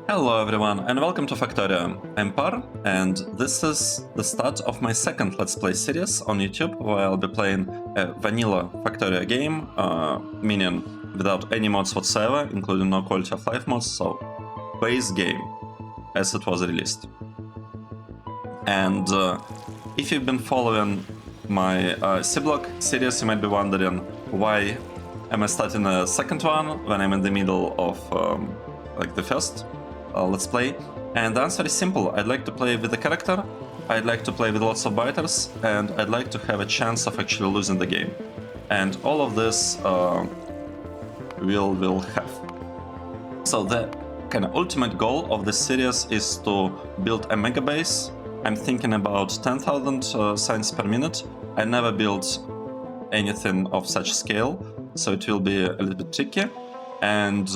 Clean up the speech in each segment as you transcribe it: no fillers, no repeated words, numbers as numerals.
Hello everyone and welcome to Factorio. I'm Par and this is the start of my second Let's Play series on YouTube where I'll be playing a vanilla Factorio game, meaning without any mods whatsoever, including no quality of life mods, so base game as it was released. And if you've been following my C-Block series, you might be wondering why am I starting a second one when I'm in the middle of like the first Let's Play. And the answer is simple. I'd like to play with the character, I'd like to play with lots of biters, and I'd like to have a chance of actually losing the game. And all of this we'll have. So the kind of ultimate goal of this series is to build a megabase. I'm thinking about 10,000 signs per minute. I never built anything of such scale, so it will be a little bit tricky. And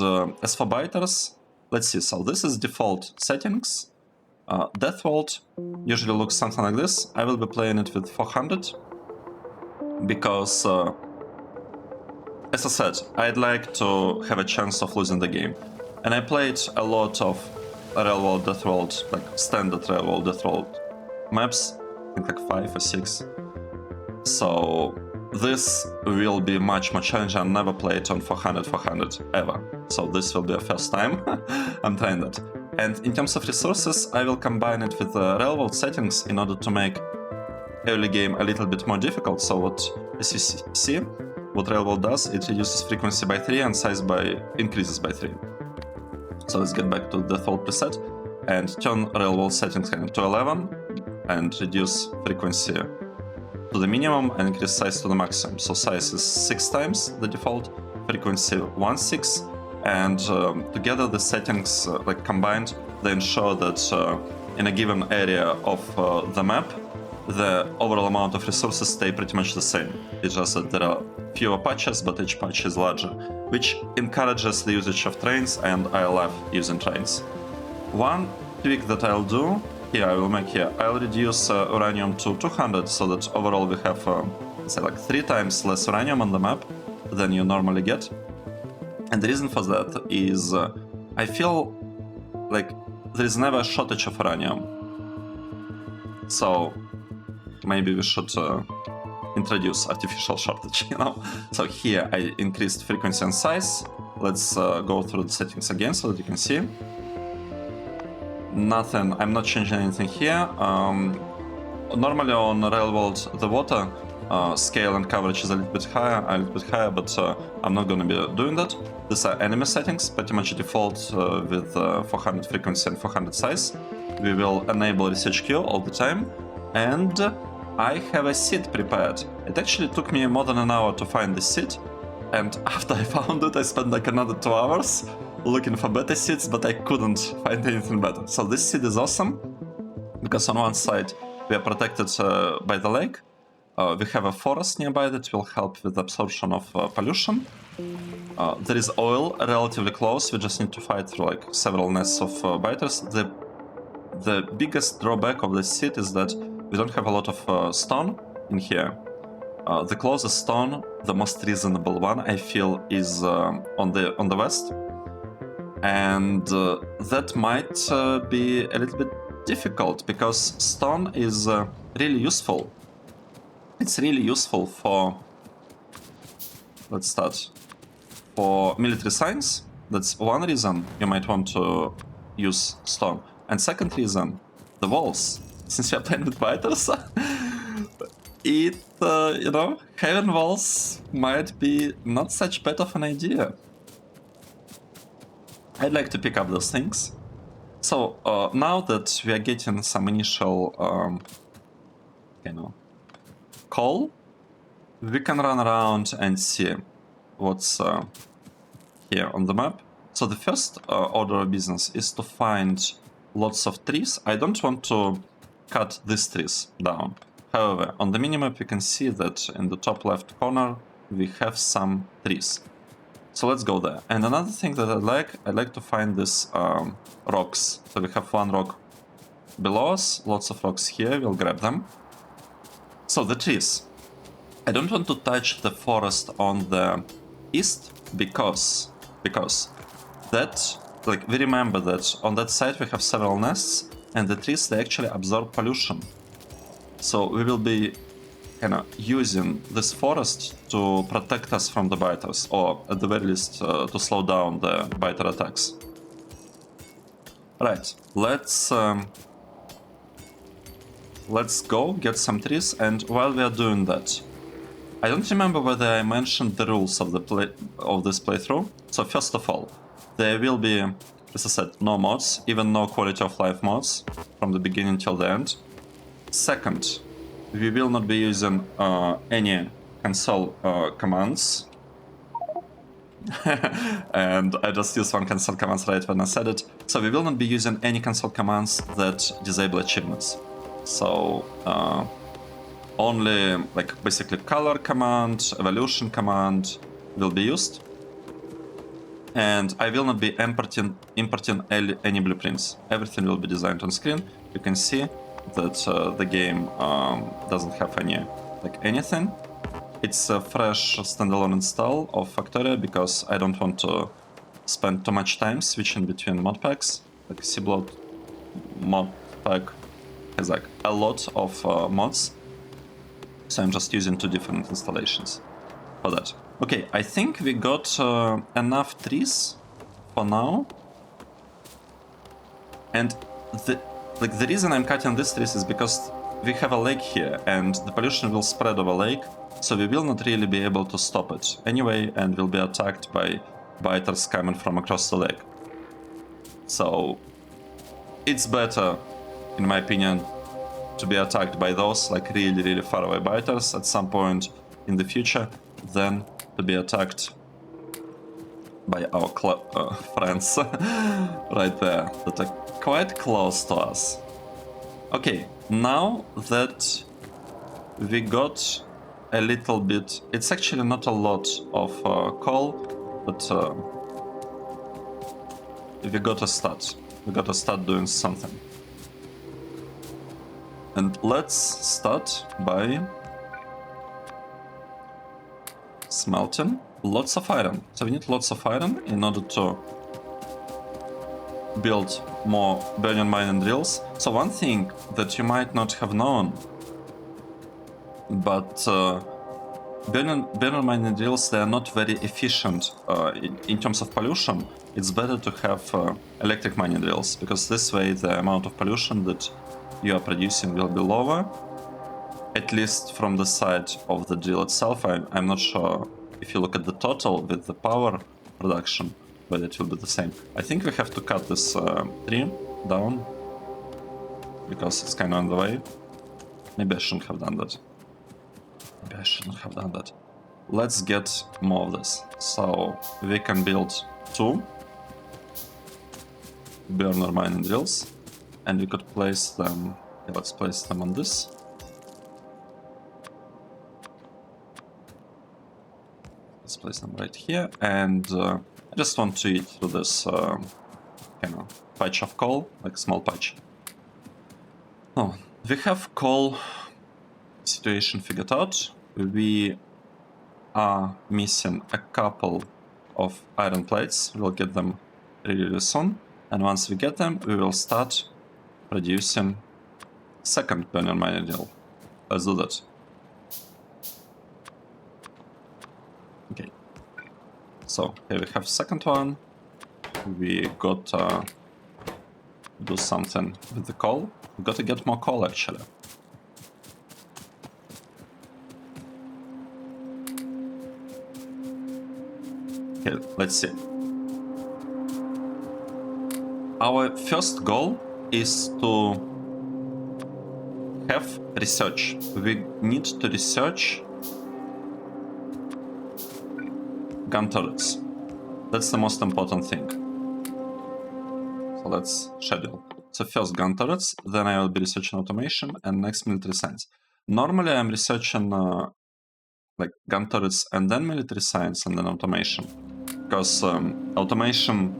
as for biters, let's see. So this is default settings. DeathWorld usually looks something like this. I will be playing it with 400 because, as I said, I'd like to have a chance of losing the game. And I played a lot of real world DeathWorld, like standard real world DeathWorld maps, I think like 5 or 6. So this will be much more challenging. I've never played on 400 ever. So this will be a first time I'm trying that. And in terms of resources, I will combine it with the real world settings in order to make early game a little bit more difficult. So what, as you see, what real world does, it reduces frequency by 3 and size increases by 3. So let's get back to the default preset and turn real world settings to 11 and reduce frequency to the minimum and increase size to the maximum. So size is 6 times the default, frequency 1/6, and together the settings like combined, they ensure that in a given area of the map, the overall amount of resources stay pretty much the same. It's just that there are fewer patches, but each patch is larger, which encourages the usage of trains, and I love using trains. One tweak that I'll do here, I will make here, I'll reduce uranium to 200 so that overall we have, say like 3 times less uranium on the map than you normally get. And the reason for that is I feel like there is never a shortage of uranium. So maybe we should introduce artificial shortage, you know? So here I increased frequency and size. Let's go through the settings again so that you can see. Nothing, I'm not changing anything here. Normally on real world the water scale and coverage is a little bit higher, but I'm not going to be doing that. These are enemy settings, pretty much default with 400 frequency and 400 size. We will enable research queue all the time, and I have a seed prepared. It actually took me more than an hour to find the seed, and after I found it I spent like another 2 hours looking for better seeds, but I couldn't find anything better. So this seed is awesome, because on one side we are protected by the lake. We have a forest nearby that will help with absorption of pollution. There is oil relatively close, we just need to fight through like several nests of biters. The biggest drawback of this seed is that we don't have a lot of stone in here. The closest stone, the most reasonable one, I feel, is on the west. And that might be a little bit difficult, because stone is really useful. It's really useful for, let's start, for military science. That's one reason you might want to use stone. And second reason, the walls. Since we are playing with biters, it, you know, having walls might be not such bad of an idea. I'd like to pick up those things. So now that we are getting some initial, you know, call, we can run around and see what's here on the map. So the first order of business is to find lots of trees. I don't want to cut these trees down. However, on the minimap you can see that in the top left corner we have some trees. So let's go there. And another thing that I'd like to find these rocks. So we have one rock below us, lots of rocks here, we'll grab them. So the trees. I don't want to touch the forest on the east because that like, we remember that on that side we have several nests, and the trees, they actually absorb pollution. So we will be kind of using this forest to protect us from the biters, or at the very least to slow down the biter attacks. Right, let's go get some trees, and while we are doing that, I don't remember whether I mentioned the rules of this playthrough. So first of all, there will be, as I said, no mods, even no quality of life mods from the beginning till the end. Second, we will not be using any console commands. And I just used one console commands right when I said it. So we will not be using any console commands that disable achievements. So only like basically color command, evolution command will be used. And I will not be importing any blueprints. Everything will be designed on screen. You can see that the game doesn't have anything. It's a fresh standalone install of Factorio because I don't want to spend too much time switching between mod packs. Like Seablood mod pack has like a lot of mods, so I'm just using 2 different installations for that. Okay, I think we got enough trees for now, and the reason I'm cutting these trees is because we have a lake here, and the pollution will spread over lake, so we will not really be able to stop it anyway, and will be attacked by biters coming from across the lake. So it's better, in my opinion, to be attacked by those like really far away biters at some point in the future than to be attacked by our friends right there that are quite close to us. Okay, now that we got a little bit, it's actually not a lot of coal, but we gotta start doing something. And let's start by smelting lots of iron. So we need lots of iron in order to build more burning mining drills. So one thing that you might not have known, but burning mining drills, they are not very efficient in terms of pollution. It's better to have electric mining drills, because this way the amount of pollution that you are producing will be lower, at least from the side of the drill itself. I'm not sure if you look at the total with the power production, but it will be the same. I think we have to cut this tree down, because it's kind of on the way. Maybe I shouldn't have done that. Let's get more of this. So we can build 2 burner mining drills, and we could place them. Yeah, let's place them on this. Let's place them right here, and I just want to eat through this kind of patch of coal, like small patch. Oh, we have coal situation figured out. We are missing a couple of iron plates. We'll get them really soon, and once we get them, we will start producing second burner mining drill. Let's do that. Okay, so here we have second one. We got to do something with the coal. We got to get more coal actually. Okay, let's see. Our first goal is to have research. We need to research gun turrets. That's the most important thing. So let's schedule. So first gun turrets, then I will be researching automation, and next military science. Normally I'm researching like gun turrets and then military science and then automation. Because automation,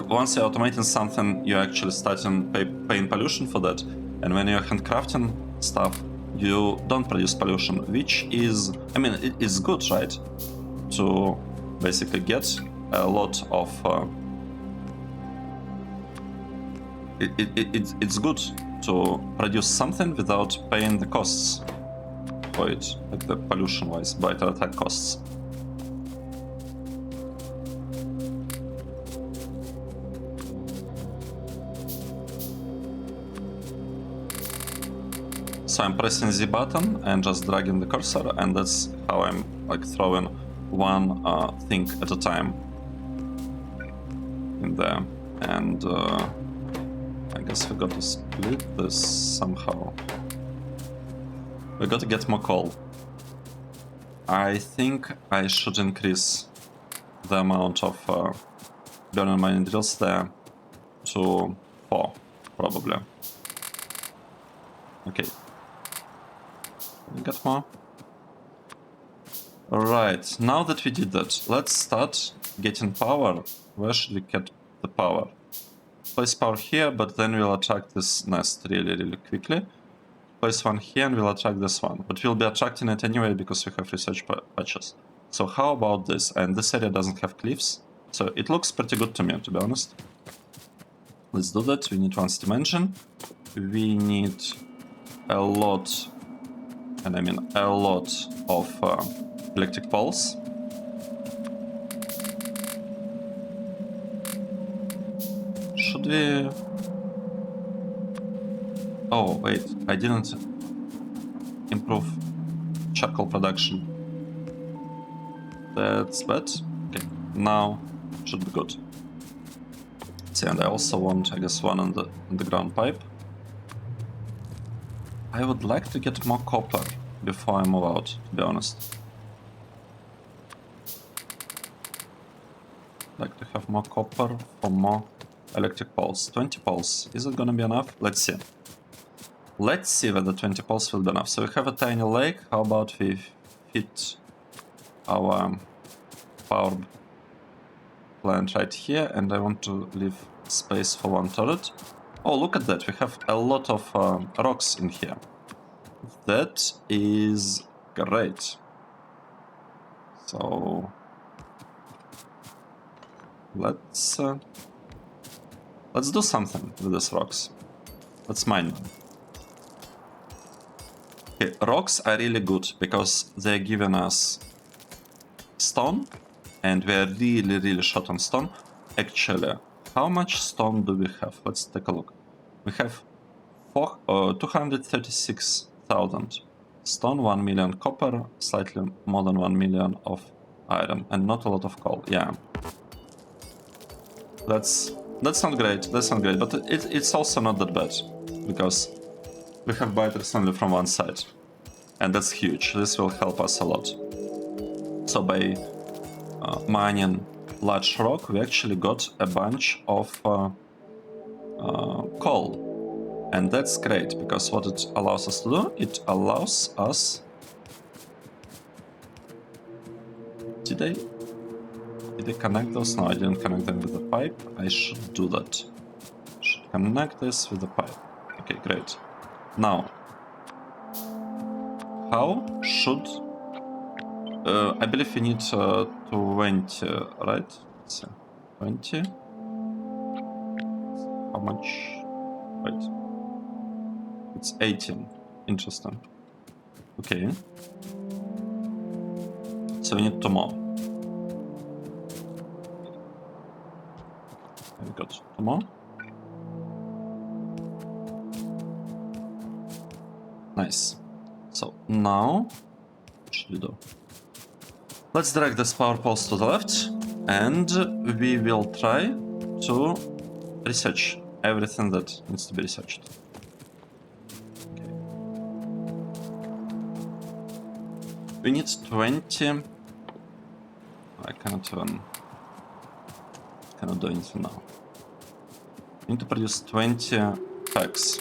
once you're automating something, you're actually starting paying pollution for that. And when you're handcrafting stuff, you don't produce pollution, which is, I mean, it is good, right? To basically get a lot of it's good to produce something without paying the costs for it, like the pollution-wise, vital attack costs. So I'm pressing Z button and just dragging the cursor, and that's how I'm like throwing one thing at a time in there. And I guess we got to split this somehow. We got to get more coal. I think I should increase the amount of burning mining drills there to 4, probably. Okay. We got more. Alright, now that we did that, let's start getting power. Where should we get the power? Place power here, but then we'll attract this nest really quickly. Place one here and we'll attract this one. But we'll be attracting it anyway because we have research patches. So how about this? And this area doesn't have cliffs. So it looks pretty good to me, to be honest. Let's do that. We need one steam engine. We need a lot, and I mean a lot of electric poles. Should we... Oh, wait, I didn't improve charcoal production. That's bad. Okay, now should be good. See, and I also want, I guess, one on the underground pipe. I would like to get more copper before I move out, to be honest. Like to have more copper for more electric poles. 20 poles. Is it gonna be enough? Let's see. Let's see whether 20 poles will be enough. So we have a tiny lake. How about we fit our power plant right here? And I want to leave space for one turret. Oh, look at that. We have a lot of rocks in here. That is great. So let's do something with these rocks. Let's mine them. Okay, rocks are really good because they're giving us stone, and we're really short on stone. Actually, how much stone do we have? Let's take a look. We have 236,000 stone, 1 million copper, slightly more than 1 million of iron, and not a lot of coal. Yeah. That's not great, but it's also not that bad, because we have biters only from one side, and that's huge. This will help us a lot. So by mining large rock, we actually got a bunch of coal, and that's great, because what it allows us to do, it allows us... Did I connect those? No, I didn't connect them with the pipe. I should do that. Should connect this with the pipe. Okay, great. Now, how should... I believe we need 20, right? Let's see. 20. How much? Wait. It's 18. Interesting. Okay. So we need 2 more. We got 2 more. Nice. So now, what should we do? Let's drag this power poles to the left, and we will try to research everything that needs to be researched. Okay. We need 20. I cannot do anything now. We need to produce 20 packs.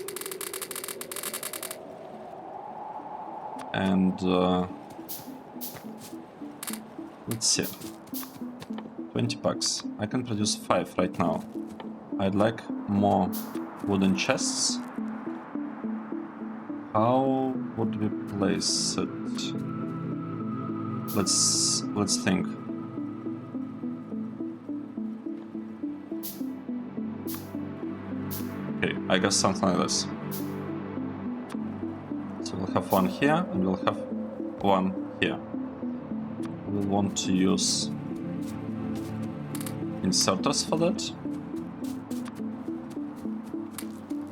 And let's see. 20 packs. I can produce 5 right now. I'd like more wooden chests. How would we place it? Let's think. Okay, I guess something like this. So we'll have one here, and we'll have one here. We'll want to use inserters for that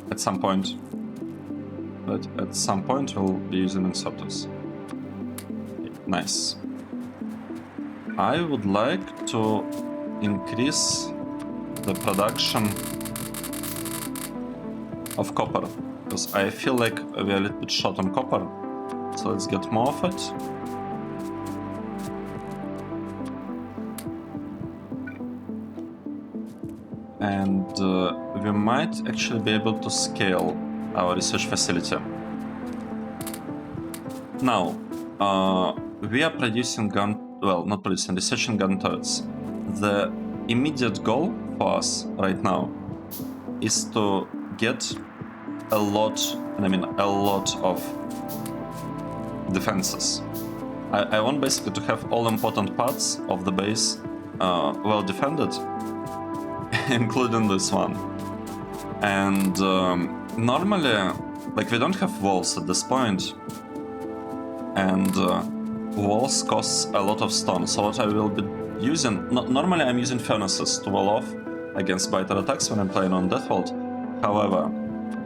at some point. But at some point we'll be using inserters. Okay, nice. I would like to increase the production of copper, because I feel like we are a little bit short on copper. So let's get more of it. And we might actually be able to scale our research facility. Now, we are producing researching gun turrets. The immediate goal for us right now is to get a lot of defenses. I want basically to have all important parts of the base well defended, including this one. And normally, like, we don't have walls at this point, and walls cost a lot of stone. So what I will be using, normally I'm using furnaces to wall off against biter attacks when I'm playing on DeathWorld. However,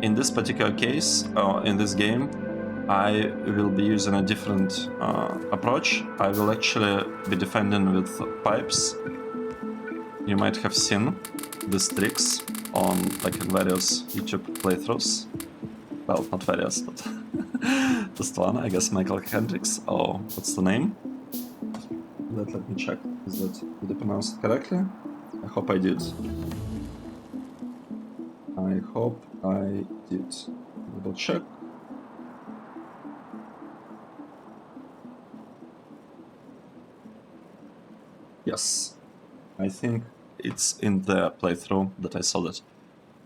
in this particular case, in this game, I will be using a different approach. I will actually be defending with pipes. You might have seen these tricks on like in various YouTube playthroughs. Well, not various, but just one, I guess. Michael Hendricks. Oh, what's the name? Let me check. Did I pronounce it correctly? I hope I did. I hope I did. Double check. Yes, I think it's in the playthrough that I saw that.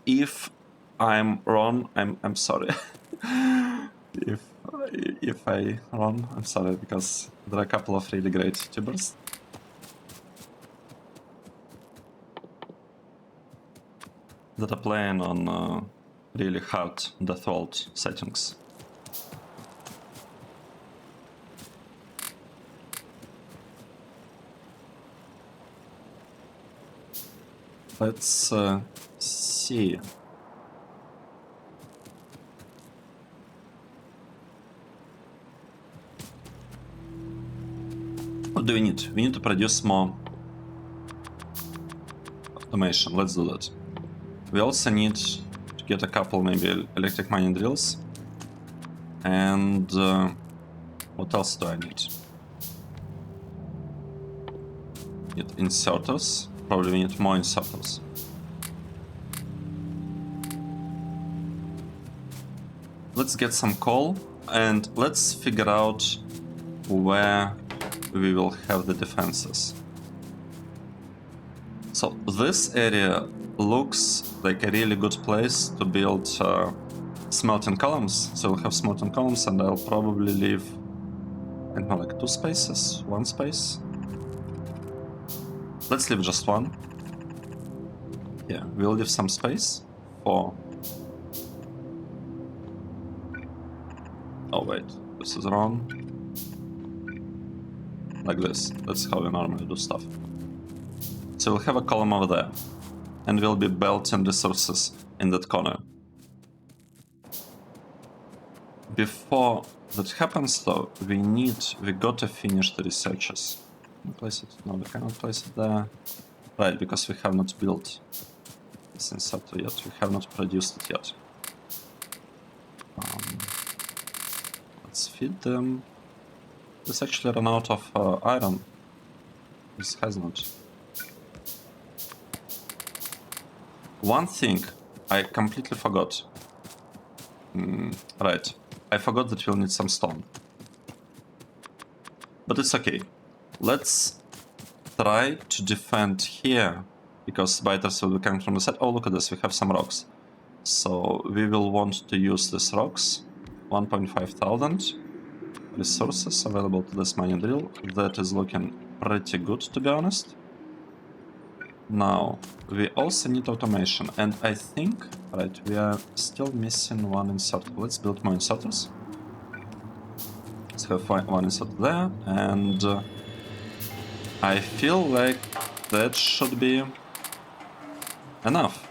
If I'm wrong, I'm sorry. If I wrong, I'm sorry, because there are a couple of really great YouTubers that are playing on really hard DeathWorld settings. Let's see. What do we need? We need to produce more automation. Let's do that. We also need to get a couple maybe electric mining drills. And what else do I need? Need inserters. Probably we need more inserters. Let's get some coal and let's figure out where we will have the defenses. So this area looks like a really good place to build smelting columns. So we'll have smelting columns, and I'll probably leave, I don't know, like 2 spaces, 1 space. Let's leave just 1. Yeah, we'll leave some space for... Oh wait, this is wrong. Like this, that's how we normally do stuff. So we'll have a column over there, and we'll be belting resources in that corner. Before that happens though, we got to finish the researches. Place it? No, we cannot place it there. Right, because we have not built this inserter yet. We have not produced it yet. Let's feed them. This actually ran out of iron. This has not. One thing I completely forgot. Right, I forgot that we'll need some stone. But it's okay. Let's try to defend here, because biters will be coming from the side. Oh, look at this, we have some rocks. So we will want to use these rocks. 1,500 resources available to this mining drill. That is looking pretty good, to be honest. Now, we also need automation, and I think, right, we are still missing one inserter. Let's build more inserters. Let's have one inserter there, and I feel like that should be enough.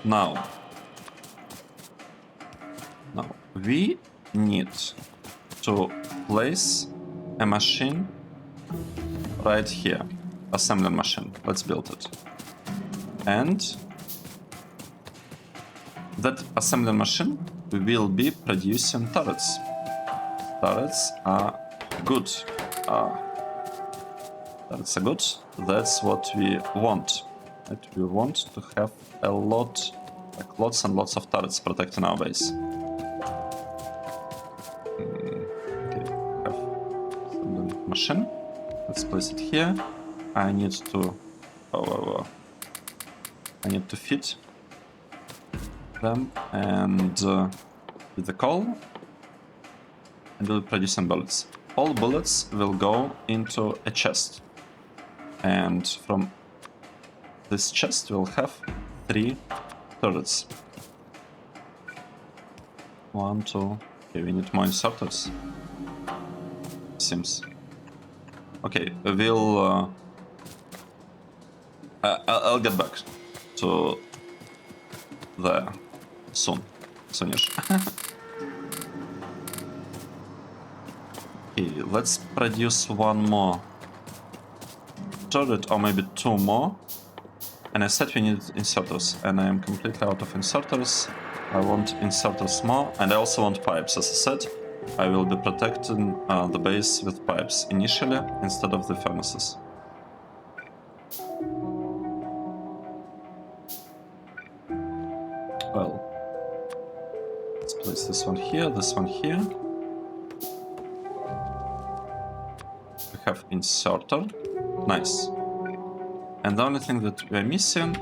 Now, we need to place a machine right here. Assembly machine. Let's build it. And that assembly machine will be producing turrets. Turrets are good. Turrets are good. That's what we want. Right? We want to have a lot, like lots and lots of turrets protecting our base. Okay, have assembly machine. Let's place it here. I need to. I need to fit them and with the coal, and we'll produce some bullets. All bullets will go into a chest, and from this chest we'll have 3 turrets. 1, 2. Okay, we need more inserters. Seems. Okay, we'll. I'll get back to there soonish. Okay, let's produce one more turret, or maybe 2 more. And I said we need inserters, and I am completely out of inserters. I want inserters more, and I also want pipes. As I said, I will be protecting the base with pipes initially instead of the furnaces. Well, let's place this one here, this one here. We have inserter. Nice. And the only thing that we're missing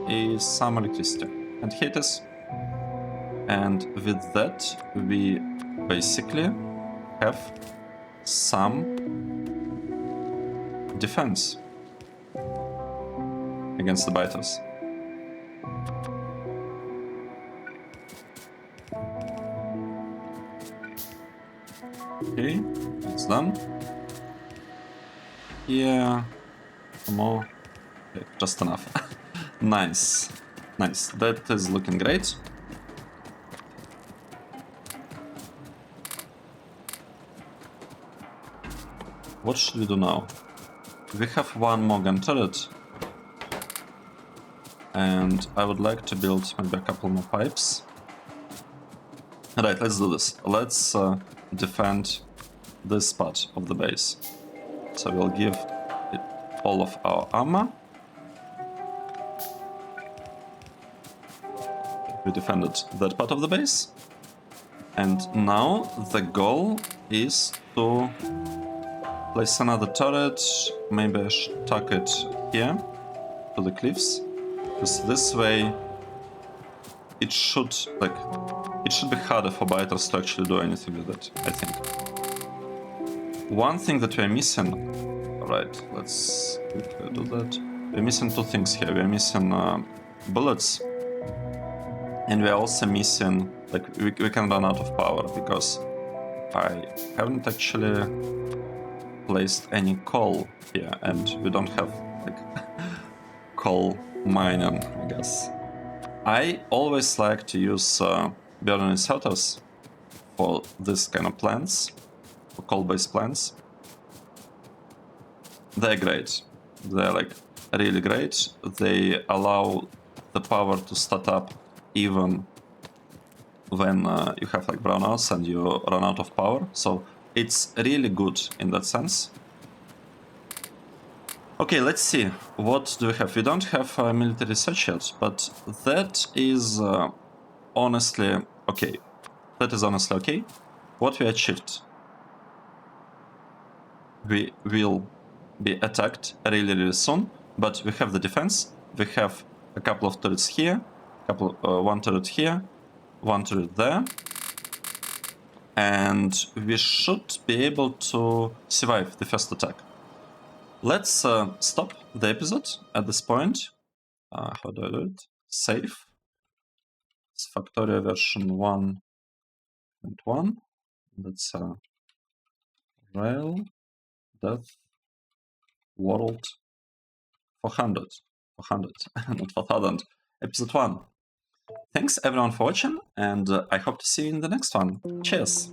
is some electricity. And here it is. And with that, we basically have some defense against the biters. Okay, it's done. Yeah, more. Okay, just enough. Nice. Nice. That is looking great. What should we do now? We have one more gun turret. And I would like to build maybe a couple more pipes. Alright, let's do this. Let's defend this part of the base. So we'll give it all of our armor. We defended that part of the base. And now the goal is to place another turret. Maybe I should tuck it here to the cliffs. Because this way it should be harder for biters to actually do anything with it, I think. One thing that we're missing. Alright, let's quickly do that. We're missing 2 things here. We're missing bullets. And we're also missing, like, we can run out of power because I haven't actually placed any coal here, and we don't have, like, coal mining, I guess. I always like to use burning inserters for this kind of plants, for coal-based plants. They're great. They're, like, really great. They allow the power to start up even when you have like brownouts and you run out of power, so it's really good in that sense. Okay, let's see, what do we have? We don't have military research yet, but that is honestly okay. That is honestly okay. What we achieved: we will be attacked really soon, but we have the defense. We have a couple of turrets here, one turret here, one turret there, and we should be able to survive the first attack. Let's stop the episode at this point. How do I do it? Save. It's Factorio version 1.1. That's Rail DeathWorld 400. 400, not 4000. Episode 1. Thanks everyone for watching, and I hope to see you in the next one. Cheers!